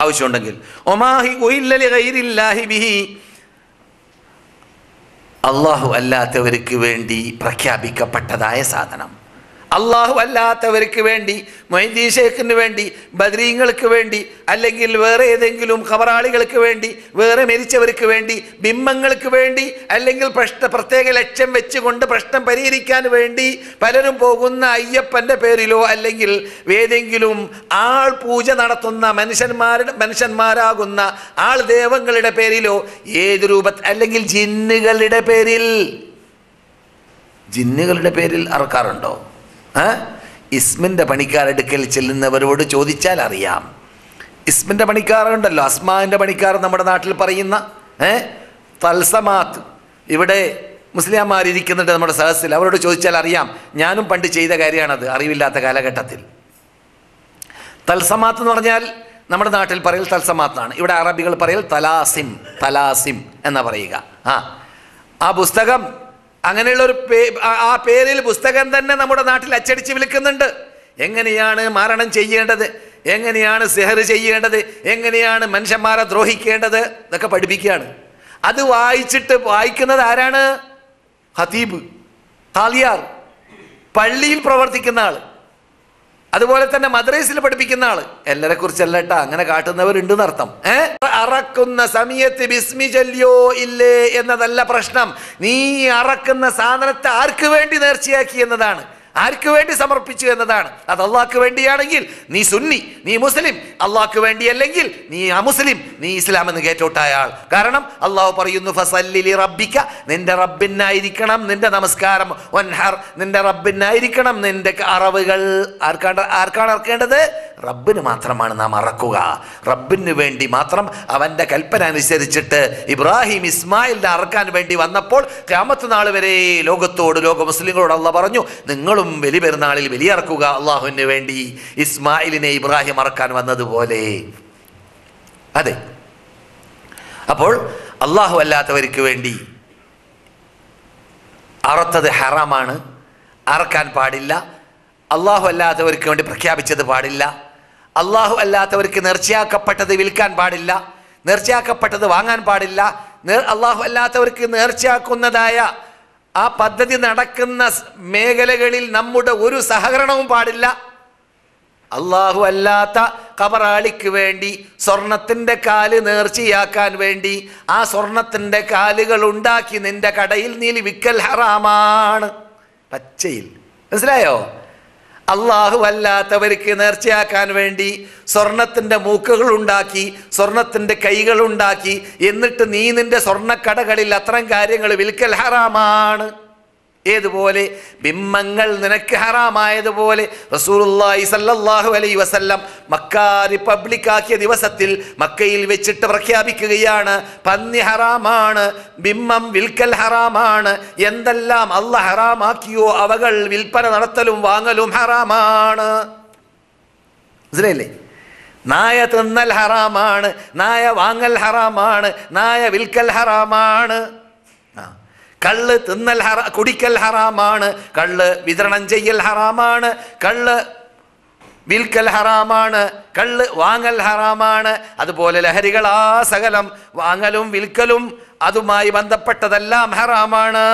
ആവശ്യമുണ്ടെങ്കിൽ. ഒമാഹി ഉഹില്ല ലിഗൈരില്ലാഹി ബിഹി, അള്ളാഹു അല്ലാത്തവർക്ക് വേണ്ടി പ്രഖ്യാപിക്കപ്പെട്ടതായ സാധനം, അള്ളാഹു അല്ലാത്തവർക്ക് വേണ്ടി, മൊയ്തീൻ ഷേഖിന് വേണ്ടി, ബദ്രീങ്ങൾക്ക് വേണ്ടി, അല്ലെങ്കിൽ വേറെ ഏതെങ്കിലും ഖബറാളികൾക്ക് വേണ്ടി, വേറെ മരിച്ചവർക്ക് വേണ്ടി, ബിംബങ്ങൾക്ക് വേണ്ടി, അല്ലെങ്കിൽ പ്രത്യേക ലക്ഷ്യം വെച്ചുകൊണ്ട് പ്രശ്നം പരിഹരിക്കാൻ വേണ്ടി പലരും പോകുന്ന അയ്യപ്പൻ്റെ പേരിലോ അല്ലെങ്കിൽ ഏതെങ്കിലും ആൾ പൂജ നടത്തുന്ന മനുഷ്യന്മാരാകുന്ന ആൾ ദൈവങ്ങളുടെ പേരിലോ ഏത് അല്ലെങ്കിൽ ജിന്നുകളുടെ പേരിൽ അറക്കാറുണ്ടോ? ഇസ്മിൻ്റെ പണിക്കാരെടുക്കൽ ചെല്ലുന്നവരോട് ചോദിച്ചാൽ അറിയാം. ഇസ്മിൻ്റെ പണിക്കാറുണ്ടല്ലോ, അസ്മാവിൻ്റെ പണിക്കാർ നമ്മുടെ നാട്ടിൽ പറയുന്ന തൽസമാത്ത്. ഇവിടെ മുസ്ലിംമാരിയ്ക്കുന്നുണ്ട് നമ്മുടെ സദസ്സിൽ, അവരോട് ചോദിച്ചാൽ അറിയാം. ഞാനും പണ്ട് ചെയ്ത കാര്യമാണത് അറിവില്ലാത്ത കാലഘട്ടത്തിൽ. തൽസമാത്ത് എന്ന് പറഞ്ഞാൽ നമ്മുടെ നാട്ടിൽ പറയൽ തൽസമാത്താണ്, ഇവിടെ അറബികൾ പറയൽ തലാസിം എന്നാ പറയുക. ആ പുസ്തകം, അങ്ങനെയുള്ളൊരു ആ പേരിൽ പുസ്തകം തന്നെ നമ്മുടെ നാട്ടിൽ അച്ചടിച്ച് വിൽക്കുന്നുണ്ട്. എങ്ങനെയാണ് മാരണം ചെയ്യേണ്ടത്, എങ്ങനെയാണ് സിഹർ ചെയ്യേണ്ടത്, എങ്ങനെയാണ് മനുഷ്യന്മാരെ ദ്രോഹിക്കേണ്ടത് എന്നൊക്കെ പഠിപ്പിക്കുകയാണ്. അത് വായിക്കുന്നത് ആരാണ്? ഖതീബ്, ഖാലിയാർ, പള്ളിയിൽ പ്രവർത്തിക്കുന്ന ആൾ, അതുപോലെ തന്നെ മദ്രസയിൽ പഠിപ്പിക്കുന്ന ആള്. എല്ലാരെ കുറിച്ചല്ല കേട്ടാ, അങ്ങനെ കാട്ടുന്നവരുണ്ട് എന്നർത്ഥം. അറക്കുന്ന സമയത്ത് ബിസ്മി ചൊല്ലിയോ ഇല്ലേ എന്നതല്ല പ്രശ്നം. നീ അറക്കുന്ന സാധനത്തെ ആർക്ക് വേണ്ടി നേർച്ചയാക്കി എന്നതാണ്, ആർക്ക് വേണ്ടി സമർപ്പിച്ചു എന്നതാണ്. അത് അള്ളാഹ്ക്ക് വേണ്ടിയാണെങ്കിൽ നീ സുന്നി, നീ മുസ്ലിം. അള്ളാഹ്ക്ക് വേണ്ടിയല്ലെങ്കിൽ നീ അമുസ്ലിം, നീ ഇസ്ലാം എന്ന് കേട്ടോട്ടായ ആൾ. കാരണം അള്ളാഹു പറയുന്നു ഫസല്ലി ലിറബ്ബിക, നിന്റെ റബ്ബിനായിരിക്കണം നിന്റെ നമസ്കാരം. വൻഹർ, നിന്റെ റബ്ബിനായിരിക്കണം നിന്റെ അറവുകൾ. ആർക്കാണ് അറക്കേണ്ടത്? റബ്ബിന് മാത്രമാണ് നാം അറക്കുക. റബ്ബിന് വേണ്ടി മാത്രം അവൻ്റെ കൽപ്പന അനുസരിച്ചിട്ട് ഇബ്രാഹിം ഇസ്മായിലിനെ അറക്കാൻ വേണ്ടി വന്നപ്പോൾ ഖിയാമത്ത് നാൾ വരെ ലോക മുസ്ലിങ്ങളോട് അള്ളാഹ് പറഞ്ഞു, നിങ്ങളും ബലി പെരുന്നാളിൽ ബലിയറക്കുക അള്ളാഹുവിന് വേണ്ടി, ഇസ്മായിലിനെ ഇബ്രാഹിം അറക്കാൻ വന്നതുപോലെ. അതെ, അപ്പോൾ അള്ളാഹു അല്ലാത്തവർക്ക് വേണ്ടി അറുത്തത് ഹറാമാണ്, അറക്കാൻ പാടില്ല. അള്ളാഹു അല്ലാത്തവർക്ക് വേണ്ടി പ്രഖ്യാപിച്ചത് പാടില്ല. അള്ളാഹു അല്ലാത്തവർക്ക് നേർച്ചയാക്കപ്പെട്ടത് വിൽക്കാൻ പാടില്ല, നേർച്ചയാക്കപ്പെട്ടത് വാങ്ങാൻ പാടില്ല. അള്ളാഹു അല്ലാത്തവർക്ക് നേർച്ചയാക്കുന്നതായ ആ പദ്ധതി നടക്കുന്ന മേഖലകളിൽ നമ്മുടെ ഒരു സഹകരണവും പാടില്ല. അള്ളാഹു അല്ലാത്ത ഖബറാളിക്ക് വേണ്ടി സ്വർണത്തിൻ്റെ കാല് നേർച്ചയാക്കാൻ വേണ്ടി ആ സ്വർണത്തിൻ്റെ കാലുകൾ ഉണ്ടാക്കി നിന്റെ കടയിൽ നീ വിക്കൽ ഹറാമാണ്. പച്ചയിൽ മനസ്സിലായോ? അള്ളാഹു അല്ലാത്തവർക്ക് നേർച്ചയാക്കാൻ വേണ്ടി സ്വർണത്തിൻ്റെ മൂക്കുകൾ ഉണ്ടാക്കി, സ്വർണത്തിൻ്റെ കൈകൾ ഉണ്ടാക്കി, എന്നിട്ട് നീ നിന്റെ സ്വർണ്ണക്കടകളിൽ അത്തരം കാര്യങ്ങൾ വിൽക്കൽ ഹറാമാണ്. ഏതുപോലെ ബിംബങ്ങൾ നിനക്ക് ഹറാമായതുപോലെ റസൂലുള്ളാഹി സ്വല്ലല്ലാഹു അലൈഹി വസല്ലം മക്ക റിപ്പബ്ലിക് ആക്കിയ ദിവസത്തിൽ മക്കയിൽ വെച്ചിട്ട് പ്രഖ്യാപിക്കുകയാണ്, പന്നി ഹറാമാണ്, ബിംബം വിൽക്കൽ ഹറാമാണ്, എന്തെല്ലാം അല്ലാഹ് ഹറാമാക്കിയോ അവകൾ വിൽപ്പന നടത്തലും വാങ്ങലും ഹറാമാണ്. മനസ്സിലായില്ലേ? നായ തിന്നൽ ഹറാമാണ്, നായ വാങ്ങൽ ഹറാമാണ്, നായ വിൽക്കൽ ഹറാമാണ്. കള്ള് തിന്നൽ കുടിക്കൽ ഹറാമാണ്, കള്ള് വിതരണം ചെയ്യൽ ഹറാമാണ്, കള്ള് വിൽക്കൽ ഹറാമാണ്, കള്ള് വാങ്ങൽ ഹറാമാണ്. അതുപോലെ ലഹരികൾ ആ സകലം വാങ്ങലും വിൽക്കലും അതുമായി ബന്ധപ്പെട്ടതെല്ലാം ഹറാമാണ്.